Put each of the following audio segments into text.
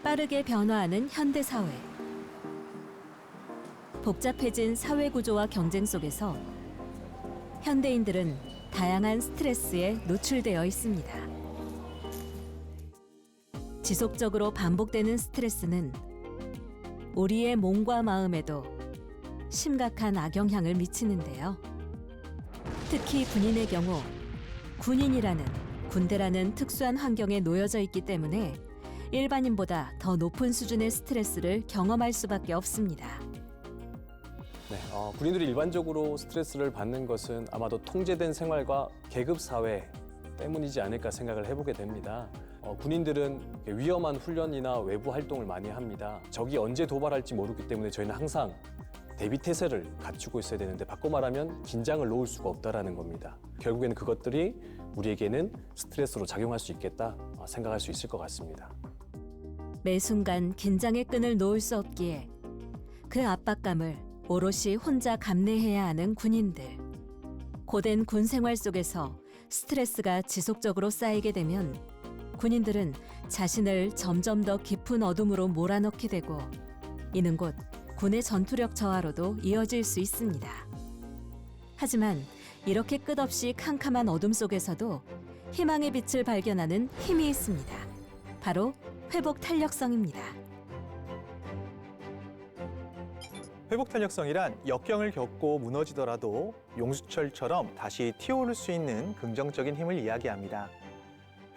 빠르게 변화하는 현대 사회. 복잡해진 사회 구조와 경쟁 속에서 현대인들은 다양한 스트레스에 노출되어 있습니다. 지속적으로 반복되는 스트레스는 우리의 몸과 마음에도 심각한 악영향을 미치는데요. 특히 군인의 경우 군인이라는 군대라는 특수한 환경에 놓여져 있기 때문에 일반인보다 더 높은 수준의 스트레스를 경험할 수밖에 없습니다. 네, 군인들이 일반적으로 스트레스를 받는 것은 아마도 통제된 생활과 계급 사회 때문이지 않을까 생각을 해보게 됩니다. 군인들은 위험한 훈련이나 외부 활동을 많이 합니다. 적이 언제 도발할지 모르기 때문에 저희는 항상 대비태세를 갖추고 있어야 되는데, 바꿔 말하면 긴장을 놓을 수가 없다라는 겁니다. 결국에는 그것들이 우리에게는 스트레스로 작용할 수 있겠다 생각할 수 있을 것 같습니다. 매 순간 긴장의 끈을 놓을 수 없기에 그 압박감을 오롯이 혼자 감내해야 하는 군인들. 고된 군 생활 속에서 스트레스가 지속적으로 쌓이게 되면 군인들은 자신을 점점 더 깊은 어둠으로 몰아넣게 되고, 이는 곧 군의 전투력 저하로도 이어질 수 있습니다. 하지만 이렇게 끝없이 캄캄한 어둠 속에서도 희망의 빛을 발견하는 힘이 있습니다. 바로 회복 탄력성입니다. 회복 탄력성이란 역경을 겪고 무너지더라도 용수철처럼 다시 튀어오를 수 있는 긍정적인 힘을 이야기합니다.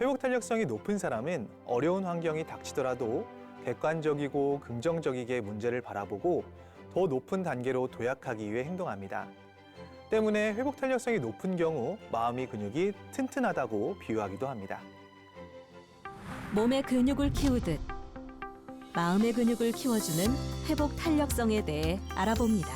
회복 탄력성이 높은 사람은 어려운 환경이 닥치더라도 객관적이고 긍정적이게 문제를 바라보고 더 높은 단계로 도약하기 위해 행동합니다. 때문에 회복 탄력성이 높은 경우 마음의 근육이 튼튼하다고 비유하기도 합니다. 몸의 근육을 키우듯 마음의 근육을 키워주는 회복 탄력성에 대해 알아봅니다.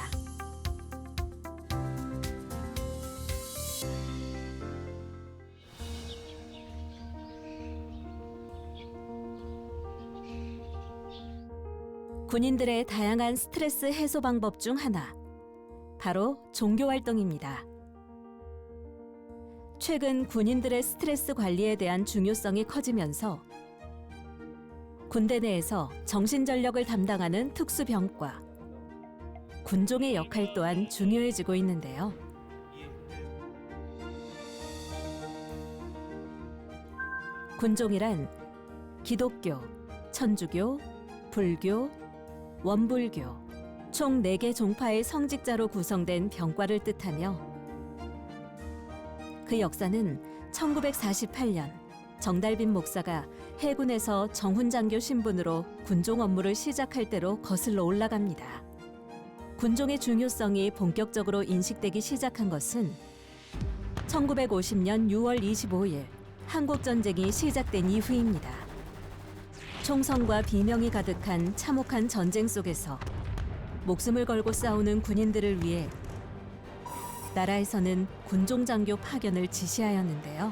군인들의 다양한 스트레스 해소 방법 중 하나, 바로 종교 활동입니다. 최근 군인들의 스트레스 관리에 대한 중요성이 커지면서 군대 내에서 정신전력을 담당하는 특수병과, 군종의 역할 또한 중요해지고 있는데요. 군종이란 기독교, 천주교, 불교, 원불교 총 4개 종파의 성직자로 구성된 병과를 뜻하며, 그 역사는 1948년 정달빈 목사가 해군에서 정훈장교 신분으로 군종 업무를 시작할 때로 거슬러 올라갑니다. 군종의 중요성이 본격적으로 인식되기 시작한 것은 1950년 6월 25일 한국전쟁이 시작된 이후입니다. 총성과 비명이 가득한 참혹한 전쟁 속에서 목숨을 걸고 싸우는 군인들을 위해 나라에서는 군종장교 파견을 지시하였는데요.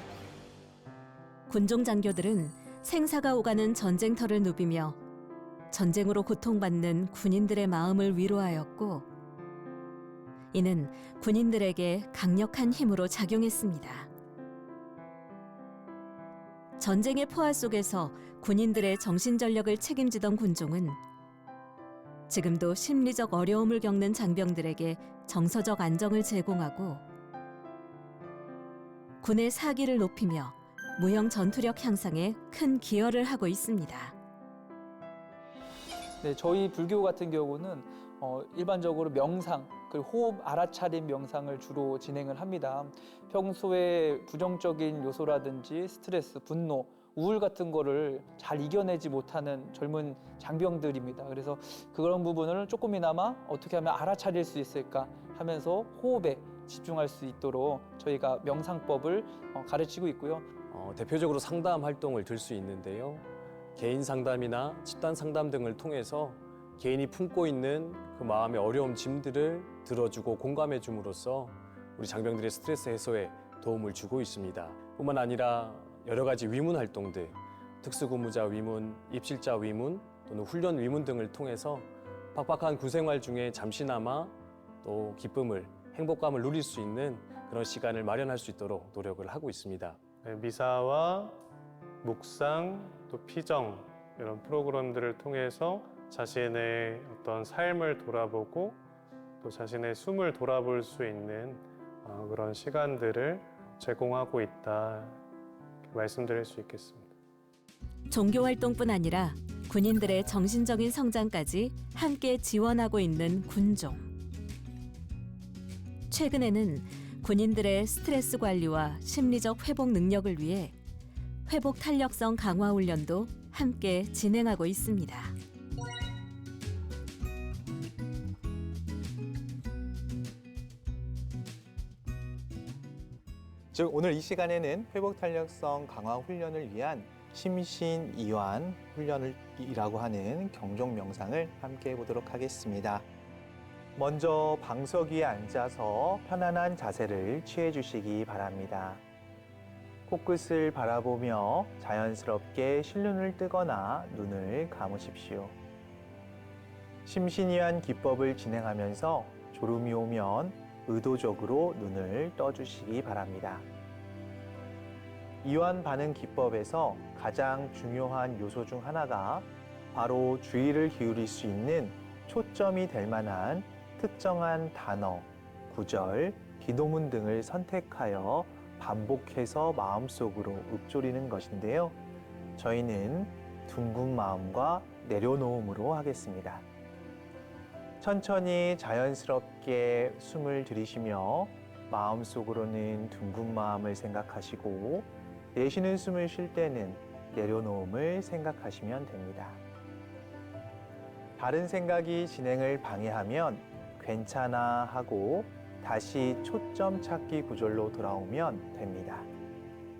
군종장교들은 생사가 오가는 전쟁터를 누비며 전쟁으로 고통받는 군인들의 마음을 위로하였고, 이는 군인들에게 강력한 힘으로 작용했습니다. 전쟁의 포화 속에서 군인들의 정신전력을 책임지던 군종은 지금도 심리적 어려움을 겪는 장병들에게 정서적 안정을 제공하고 군의 사기를 높이며 무형 전투력 향상에 큰 기여를 하고 있습니다. 네, 저희 불교 같은 경우는 일반적으로 명상, 그리고 호흡 알아차림 명상을 주로 진행을 합니다. 평소에 부정적인 요소라든지 스트레스, 분노, 우울 같은 거를 잘 이겨내지 못하는 젊은 장병들입니다. 그래서 그런 부분을 조금이나마 어떻게 하면 알아차릴 수 있을까 하면서 호흡에 집중할 수 있도록 저희가 명상법을 가르치고 있고요. 대표적으로 상담 활동을 들 수 있는데요. 개인 상담이나 집단 상담 등을 통해서 개인이 품고 있는 그 마음의 어려움, 짐들을 들어주고 공감해 줌으로써 우리 장병들의 스트레스 해소에 도움을 주고 있습니다. 뿐만 아니라 여러 가지 위문 활동들, 특수근무자 위문, 입실자 위문 또는 훈련 위문 등을 통해서 팍팍한 군생활 중에 잠시나마 또 기쁨을, 행복감을 누릴 수 있는 그런 시간을 마련할 수 있도록 노력을 하고 있습니다. 미사와 묵상, 또 피정, 이런 프로그램들을 통해서 자신의 어떤 삶을 돌아보고 또 자신의 숨을 돌아볼 수 있는 그런 시간들을 제공하고 있다 이렇게 말씀드릴 수 있겠습니다. 종교 활동뿐 아니라 군인들의 정신적인 성장까지 함께 지원하고 있는 군종. 최근에는 군인들의 스트레스 관리와 심리적 회복 능력을 위해 회복 탄력성 강화 훈련도 함께 진행하고 있습니다. 즉 오늘 이 시간에는 회복 탄력성 강화 훈련을 위한 심신 이완 훈련이라고 하는 경종 명상을 함께 해보도록 하겠습니다. 먼저 방석 위에 앉아서 편안한 자세를 취해 주시기 바랍니다. 코끝을 바라보며 자연스럽게 실눈을 뜨거나 눈을 감으십시오. 심신이완 기법을 진행하면서 졸음이 오면 의도적으로 눈을 떠주시기 바랍니다. 이완 반응 기법에서 가장 중요한 요소 중 하나가 바로 주의를 기울일 수 있는 초점이 될 만한 특정한 단어, 구절, 기도문 등을 선택하여 반복해서 마음속으로 읊조리는 것인데요. 저희는 둥근 마음과 내려놓음으로 하겠습니다. 천천히 자연스럽게 숨을 들이쉬며 마음속으로는 둥근 마음을 생각하시고 내쉬는 숨을 쉴 때는 내려놓음을 생각하시면 됩니다. 다른 생각이 진행을 방해하면 괜찮아 하고 다시 초점 찾기 구절로 돌아오면 됩니다.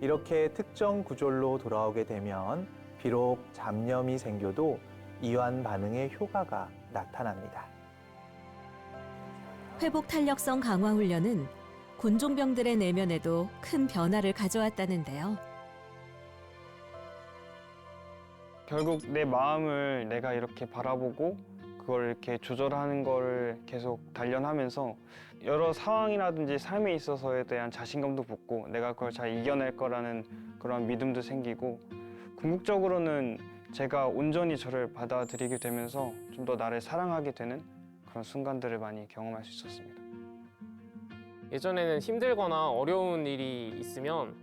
이렇게 특정 구절로 돌아오게 되면 비록 잡념이 생겨도 이완 반응의 효과가 나타납니다. 회복 탄력성 강화 훈련은 군종병들의 내면에도 큰 변화를 가져왔다는데요. 결국 내 마음을 내가 이렇게 바라보고 그걸 이렇게 조절하는 거를 계속 단련하면서 여러 상황이라든지 삶에 있어서에 대한 자신감도 붙고 내가 그걸 잘 이겨낼 거라는 그런 믿음도 생기고 궁극적으로는 제가 온전히 저를 받아들이게 되면서 좀 더 나를 사랑하게 되는 그런 순간들을 많이 경험할 수 있었습니다. 예전에는 힘들거나 어려운 일이 있으면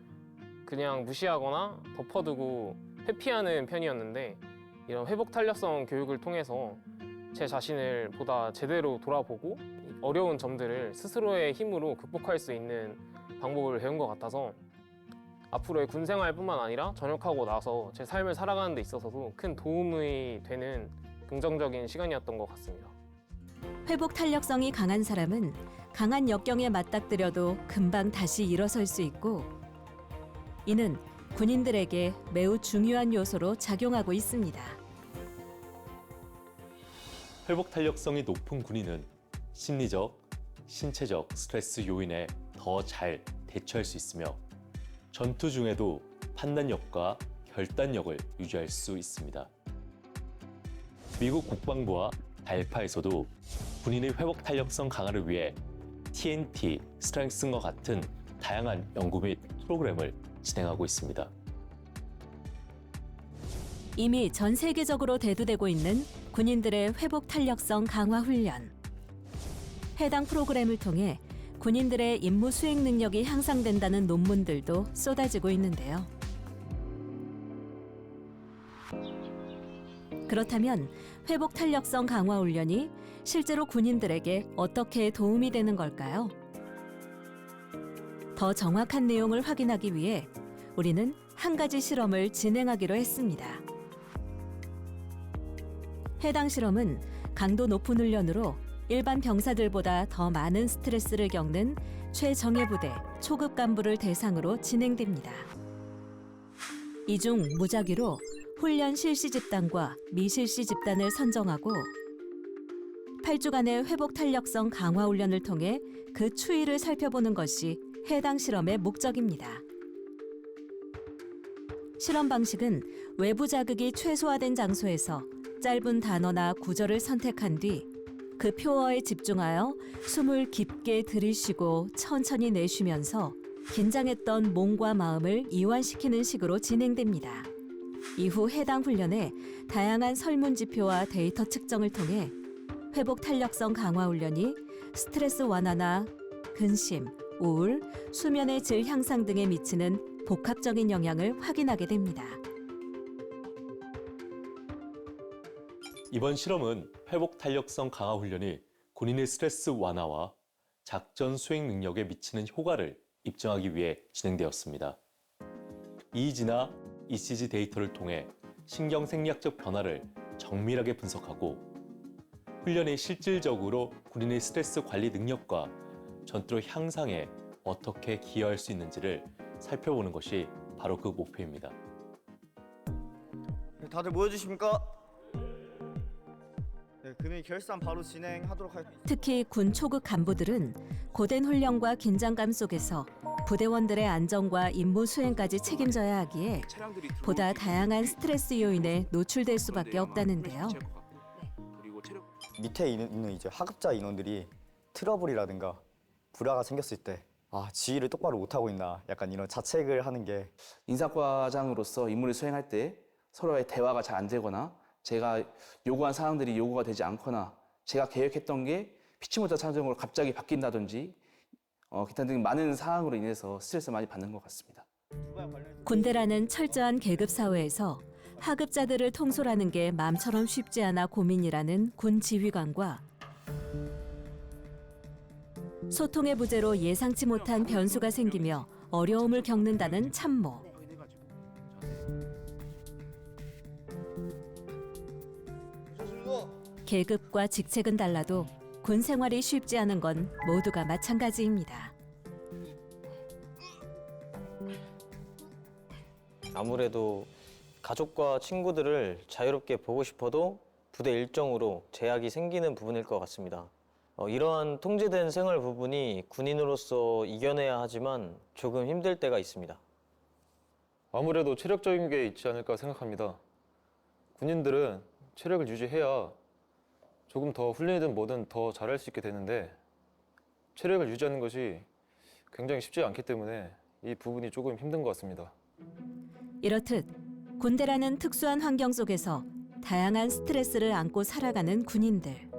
그냥 무시하거나 덮어두고 회피하는 편이었는데 이런 회복 탄력성 교육을 통해서 제 자신을 보다 제대로 돌아보고 어려운 점들을 스스로의 힘으로 극복할 수 있는 방법을 배운 것 같아서 앞으로의 군 생활뿐만 아니라 전역하고 나서 제 삶을 살아가는 데 있어서도 큰 도움이 되는 긍정적인 시간이었던 것 같습니다. 회복 탄력성이 강한 사람은 강한 역경에 맞닥뜨려도 금방 다시 일어설 수 있고 이는 군인들에게 매우 중요한 요소로 작용하고 있습니다. 회복 탄력성이 높은 군인은 심리적, 신체적 스트레스 요인에 더 잘 대처할 수 있으며 전투 중에도 판단력과 결단력을 유지할 수 있습니다. 미국 국방부와 달파에서도 군인의 회복 탄력성 강화를 위해 TNT, 스트렝스와 같은 다양한 연구 및 프로그램을 진행하고 있습니다. 이미 전 세계적으로 대두되고 있는 군인들의 회복 탄력성 강화 훈련. 해당 프로그램을 통해 군인들의 임무 수행 능력이 향상된다는 논문들도 쏟아지고 있는데요. 그렇다면 회복 탄력성 강화 훈련이 실제로 군인들에게 어떻게 도움이 되는 걸까요? 더 정확한 내용을 확인하기 위해 우리는 한 가지 실험을 진행하기로 했습니다. 해당 실험은 강도 높은 훈련으로 일반 병사들보다 더 많은 스트레스를 겪는 최정예 부대 초급 간부를 대상으로 진행됩니다. 이중 무작위로 훈련 실시 집단과 미실시 집단을 선정하고 8주간의 회복 탄력성 강화 훈련을 통해 그 추이를 살펴보는 것이 해당 실험의 목적입니다. 실험 방식은 외부 자극이 최소화된 장소에서 짧은 단어나 구절을 선택한 뒤 그 표어에 집중하여 숨을 깊게 들이쉬고 천천히 내쉬면서 긴장했던 몸과 마음을 이완시키는 식으로 진행됩니다. 이후 해당 훈련에 다양한 설문 지표와 데이터 측정을 통해 회복 탄력성 강화 훈련이 스트레스 완화나 근심, 우울, 수면의 질 향상 등에 미치는 복합적인 영향을 확인하게 됩니다. 이번 실험은 회복 탄력성 강화 훈련이 군인의 스트레스 완화와 작전 수행 능력에 미치는 효과를 입증하기 위해 진행되었습니다. EEG나 ECG 데이터를 통해 신경 생리학적 변화를 정밀하게 분석하고 훈련이 실질적으로 군인의 스트레스 관리 능력과 전투력 향상에 어떻게 기여할 수 있는지를 살펴보는 것이 바로 그 목표입니다. 다들 모여주십니까? 네, 금일 결산 바로 진행하도록 하겠습니다. 특히 군 초급 간부들은 고된 훈련과 긴장감 속에서 부대원들의 안전과 임무 수행까지 책임져야 하기에 보다 다양한 스트레스 요인에 노출될 수밖에 없다는데요. 밑에 있는 이제 하급자 인원들이 트러블이라든가 불화가 생겼을 때 지휘를 똑바로 못하고 있나 약간 이런 자책을 하는 게 인사과장으로서 임무를 수행할 때 서로의 대화가 잘 안 되거나 제가 요구한 사항들이 요구가 되지 않거나 제가 계획했던 게 피치 못할 상황으로 갑자기 바뀐다든지 기타 등 많은 사항으로 인해서 스트레스 많이 받는 것 같습니다. 군대라는 철저한 계급 사회에서 하급자들을 통솔하는 게 마음처럼 쉽지 않아 고민이라는 군 지휘관과 소통의 부재로 예상치 못한 변수가 생기며 어려움을 겪는다는 참모. 계급과 직책은 달라도 군 생활이 쉽지 않은 건 모두가 마찬가지입니다. 아무래도 가족과 친구들을 자유롭게 보고 싶어도 부대 일정으로 제약이 생기는 부분일 것 같습니다. 이러한 통제된 생활 부분이 군인으로서 이겨내야 하지만 조금 힘들 때가 있습니다. 아무래도 체력적인 게 있지 않을까 생각합니다. 군인들은 체력을 유지해야 조금 더 훈련이든 뭐든 더 잘할 수 있게 되는데 체력을 유지하는 것이 굉장히 쉽지 않기 때문에 이 부분이 조금 힘든 것 같습니다. 이렇듯 군대라는 특수한 환경 속에서 다양한 스트레스를 안고 살아가는 군인들.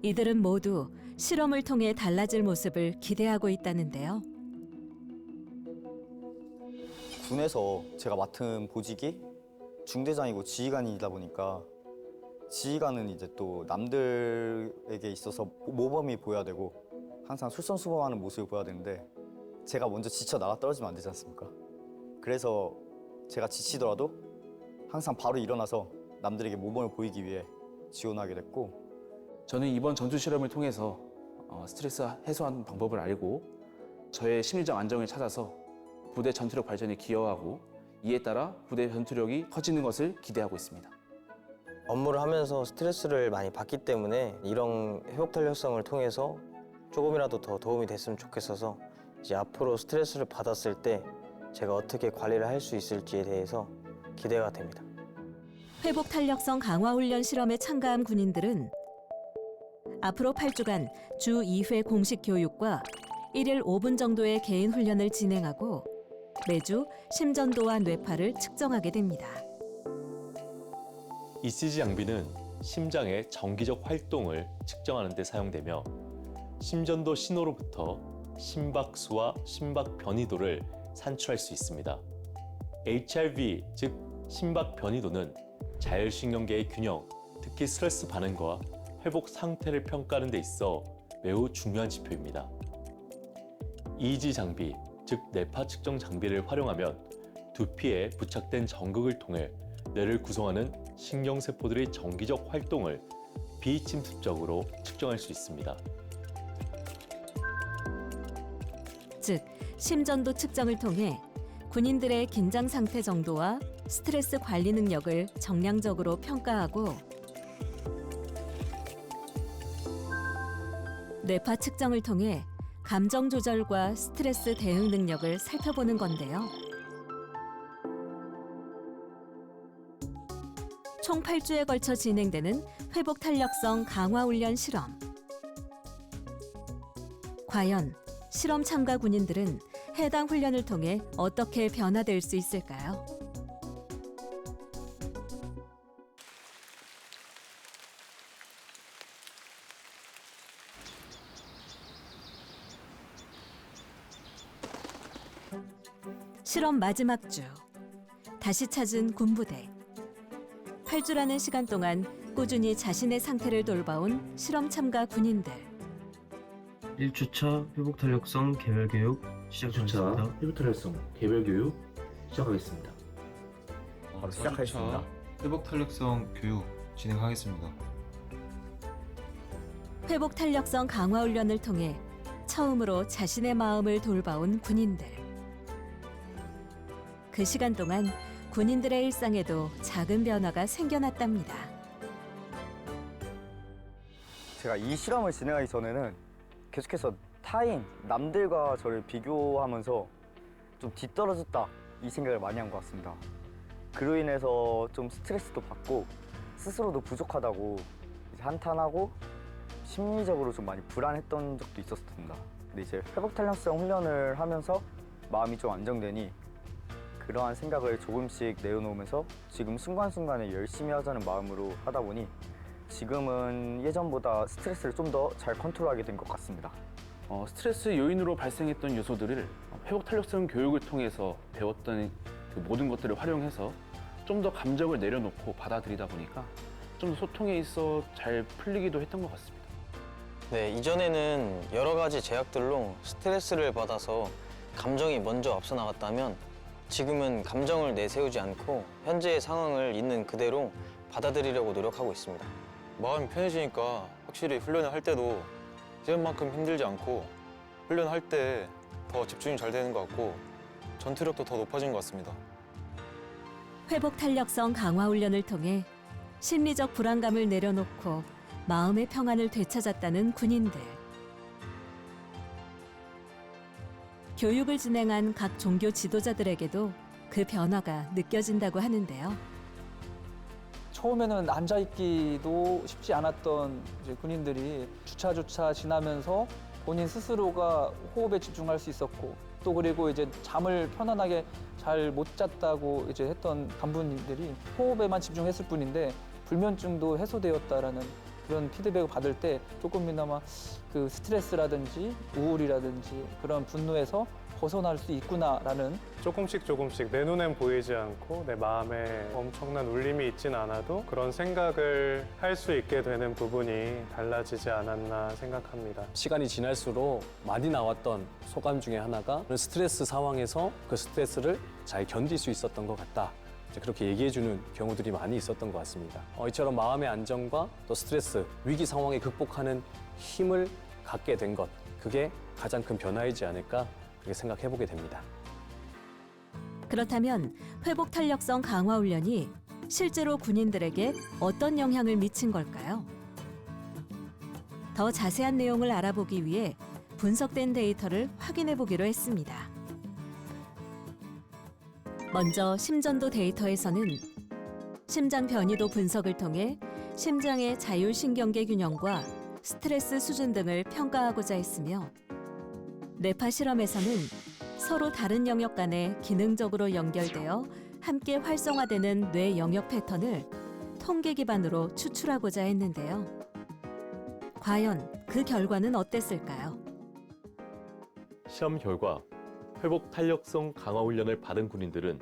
이들은 모두 실험을 통해 달라질 모습을 기대하고 있다는데요. 군에서 제가 맡은 보직이 중대장이고 지휘관이다 보니까 지휘관은 이제 또 남들에게 있어서 모범이 보여야 되고 항상 솔선수범하는 모습을 보여야 되는데 제가 먼저 지쳐 나가 떨어지면 안 되지 않습니까? 그래서 제가 지치더라도 항상 바로 일어나서 남들에게 모범을 보이기 위해 지원하게 됐고 저는 이번 전투 실험을 통해서 스트레스 해소하는 방법을 알고 저의 심리적 안정을 찾아서 부대 전투력 발전에 기여하고 이에 따라 부대 전투력이 커지는 것을 기대하고 있습니다. 업무를 하면서 스트레스를 많이 받기 때문에 이런 회복 탄력성을 통해서 조금이라도 더 도움이 됐으면 좋겠어서 이제 앞으로 스트레스를 받았을 때 제가 어떻게 관리를 할 수 있을지에 대해서 기대가 됩니다. 회복 탄력성 강화 훈련 실험에 참가한 군인들은 앞으로 8주간 주 2회 공식 교육과 1일 5분 정도의 개인 훈련을 진행하고 매주 심전도와 뇌파를 측정하게 됩니다. ECG 장비는 심장의 정기적 활동을 측정하는 데 사용되며 심전도 신호로부터 심박수와 심박 변이도를 산출할 수 있습니다. HRV, 즉 심박 변이도는 자율신경계의 균형, 특히 스트레스 반응과 회복 상태를 평가하는 데 있어 매우 중요한 지표입니다. EEG 장비, 즉 뇌파 측정 장비를 활용하면 두피에 부착된 전극을 통해 뇌를 구성하는 신경세포들의 정기적 활동을 비침습적으로 측정할 수 있습니다. 즉, 심전도 측정을 통해 군인들의 긴장 상태 정도와 스트레스 관리 능력을 정량적으로 평가하고 뇌파 측정을 통해 감정 조절과 스트레스 대응 능력을 살펴보는 건데요. 총 8주에 걸쳐 진행되는 회복 탄력성 강화 훈련 실험. 과연 실험 참가 군인들은 해당 훈련을 통해 어떻게 변화될 수 있을까요? 실험 마지막 주. 다시 찾은 군부대. 8주라는 시간 동안 꾸준히 자신의 상태를 돌봐온 실험 참가 군인들. 1주차 회복 탄력성 개별 교육 시작하겠습니다. 회복 탄력성 개별 교육 시작하겠습니다. 바로 시작하겠습니다. 회복 탄력성 교육 진행하겠습니다. 회복 탄력성 강화 훈련을 통해 처음으로 자신의 마음을 돌봐온 군인들. 그 시간 동안 군인들의 일상에도 작은 변화가 생겨났답니다. 제가 이 실험을 진행하기 전에는 계속해서 타인, 남들과 저를 비교하면서 좀 뒤떨어졌다 이 생각을 많이 한 것 같습니다. 그로 인해서 좀 스트레스도 받고 스스로도 부족하다고 이제 한탄하고 심리적으로 좀 많이 불안했던 적도 있었습니다. 근데 이제 회복 탄력성 훈련을 하면서 마음이 좀 안정되니 그러한 생각을 조금씩 내려놓으면서 지금 순간순간에 열심히 하자는 마음으로 하다 보니 지금은 예전보다 스트레스를 좀 더 잘 컨트롤하게 된 것 같습니다. 스트레스 요인으로 발생했던 요소들을 회복 탄력성 교육을 통해서 배웠던 그 모든 것들을 활용해서 좀 더 감정을 내려놓고 받아들이다 보니까 좀 더 소통에 있어 잘 풀리기도 했던 것 같습니다. 네, 이전에는 여러 가지 제약들로 스트레스를 받아서 감정이 먼저 앞서 나갔다면 지금은 감정을 내세우지 않고 현재의 상황을 있는 그대로 받아들이려고 노력하고 있습니다. 마음이 편해지니까 확실히 훈련을 할 때도 예전만큼 힘들지 않고 훈련할 때 더 집중이 잘 되는 것 같고 전투력도 더 높아진 것 같습니다. 회복 탄력성 강화 훈련을 통해 심리적 불안감을 내려놓고 마음의 평안을 되찾았다는 군인들. 교육을 진행한 각 종교 지도자들에게도 그 변화가 느껴진다고 하는데요. 처음에는 앉아있기도 쉽지 않았던 이제 군인들이 주차 지나면서 본인 스스로가 호흡에 집중할 수 있었고 또 그리고 이제 잠을 편안하게 잘 못 잤다고 이제 했던 간부님들이 호흡에만 집중했을 뿐인데 불면증도 해소되었다라는 그런 피드백을 받을 때 조금이나마 그 스트레스라든지 우울이라든지 그런 분노에서 벗어날 수 있구나라는 조금씩 내 눈엔 보이지 않고 내 마음에 엄청난 울림이 있진 않아도 그런 생각을 할 수 있게 되는 부분이 달라지지 않았나 생각합니다. 시간이 지날수록 많이 나왔던 소감 중에 하나가 스트레스 상황에서 그 스트레스를 잘 견딜 수 있었던 것 같다. 그렇게 얘기해주는 경우들이 많이 있었던 것 같습니다. 이처럼 마음의 안정과 또 스트레스, 위기 상황에 극복하는 힘을 갖게 된 것, 그게 가장 큰 변화이지 않을까 그렇게 생각해보게 됩니다. 그렇다면 회복 탄력성 강화 훈련이 실제로 군인들에게 어떤 영향을 미친 걸까요? 더 자세한 내용을 알아보기 위해 분석된 데이터를 확인해 보기로 했습니다. 먼저 심전도 데이터에서는 심장 변이도 분석을 통해 심장의 자율신경계 균형과 스트레스 수준 등을 평가하고자 했으며 뇌파 실험에서는 서로 다른 영역 간에 기능적으로 연결되어 함께 활성화되는 뇌 영역 패턴을 통계 기반으로 추출하고자 했는데요. 과연 그 결과는 어땠을까요? 시험 결과 회복 탄력성 강화 훈련을 받은 군인들은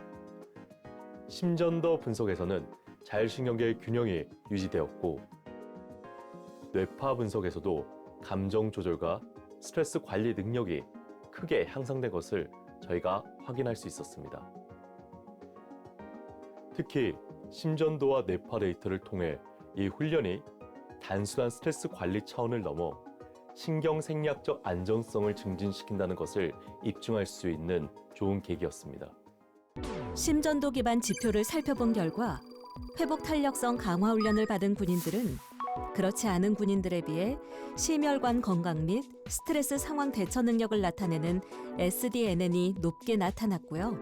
심전도 분석에서는 자율신경계 균형이 유지되었고 뇌파 분석에서도 감정 조절과 스트레스 관리 능력이 크게 향상된 것을 저희가 확인할 수 있었습니다. 특히 심전도와 뇌파 데이터를 통해 이 훈련이 단순한 스트레스 관리 차원을 넘어 신경 생리학적 안정성을 증진시킨다는 것을 입증할 수 있는 좋은 계기였습니다. 심전도 기반 지표를 살펴본 결과 회복 탄력성 강화 훈련을 받은 군인들은 그렇지 않은 군인들에 비해 심혈관 건강 및 스트레스 상황 대처 능력을 나타내는 SDNN이 높게 나타났고요.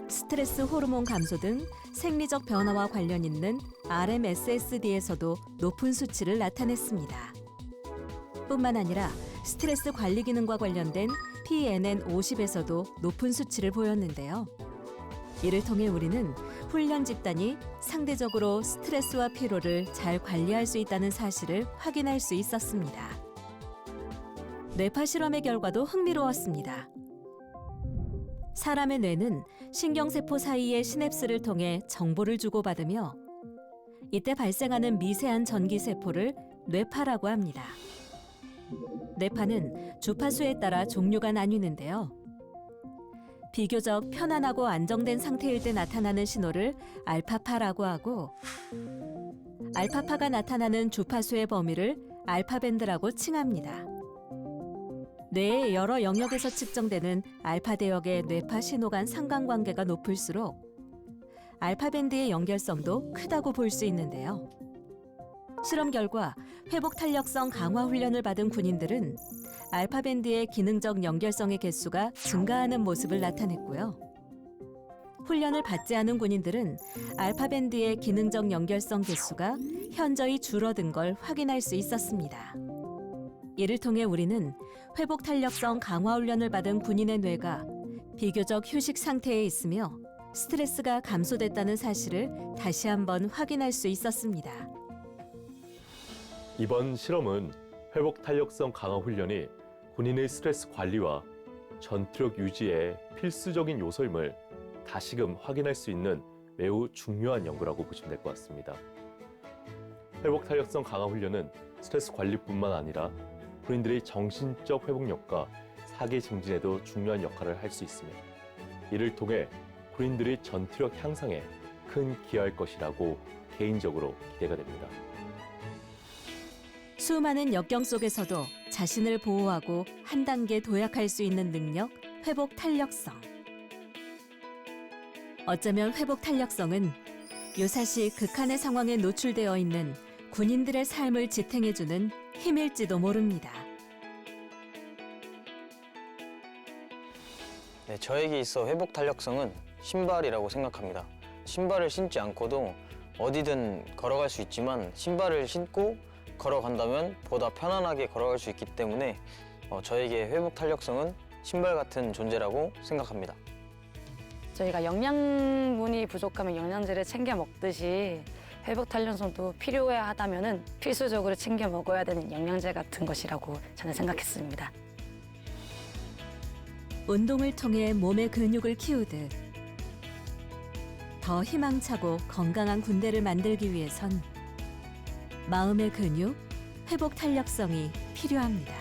스트레스 호르몬 감소 등 생리적 변화와 관련 있는 RMSSD에서도 높은 수치를 나타냈습니다. 뿐만 아니라 스트레스 관리 기능과 관련된 PNN50에서도 높은 수치를 보였는데요. 이를 통해 우리는 훈련 집단이 상대적으로 스트레스와 피로를 잘 관리할 수 있다는 사실을 확인할 수 있었습니다. 뇌파 실험의 결과도 흥미로웠습니다. 사람의 뇌는 신경세포 사이의 시냅스를 통해 정보를 주고받으며 이때 발생하는 미세한 전기세포를 뇌파라고 합니다. 뇌파는 주파수에 따라 종류가 나뉘는데요. 비교적 편안하고 안정된 상태일 때 나타나는 신호를 알파파라고 하고 알파파가 나타나는 주파수의 범위를 알파밴드라고 칭합니다. 뇌의 여러 영역에서 측정되는 알파 대역의 뇌파 신호 간 상관관계가 높을수록 알파밴드의 연결성도 크다고 볼 수 있는데요. 실험 결과 회복 탄력성 강화 훈련을 받은 군인들은 알파밴드의 기능적 연결성의 개수가 증가하는 모습을 나타냈고요. 훈련을 받지 않은 군인들은 알파밴드의 기능적 연결성 개수가 현저히 줄어든 걸 확인할 수 있었습니다. 이를 통해 우리는 회복 탄력성 강화 훈련을 받은 군인의 뇌가 비교적 휴식 상태에 있으며 스트레스가 감소됐다는 사실을 다시 한번 확인할 수 있었습니다. 이번 실험은 회복 탄력성 강화 훈련이 군인의 스트레스 관리와 전투력 유지에 필수적인 요소임을 다시금 확인할 수 있는 매우 중요한 연구라고 보시면 될 것 같습니다. 회복 탄력성 강화 훈련은 스트레스 관리뿐만 아니라 군인들의 정신적 회복력과 사기 증진에도 중요한 역할을 할 수 있으며 이를 통해 군인들의 전투력 향상에 큰 기여할 것이라고 개인적으로 기대가 됩니다. 수많은 역경 속에서도 자신을 보호하고 한 단계 도약할 수 있는 능력, 회복 탄력성. 어쩌면 회복 탄력성은 유사시 극한의 상황에 노출되어 있는 군인들의 삶을 지탱해주는 힘일지도 모릅니다. 네, 저에게 있어 회복 탄력성은 신발이라고 생각합니다. 신발을 신지 않고도 어디든 걸어갈 수 있지만 신발을 신고 걸어간다면 보다 편안하게 걸어갈 수 있기 때문에 저에게 회복 탄력성은 신발 같은 존재라고 생각합니다. 저희가 영양분이 부족하면 영양제를 챙겨 먹듯이 회복 탄력성도 필요해야 하다면은 필수적으로 챙겨 먹어야 되는 영양제 같은 것이라고 저는 생각했습니다. 운동을 통해 몸의 근육을 키우듯 더 희망차고 건강한 군대를 만들기 위해선 마음의 근육, 회복 탄력성이 필요합니다.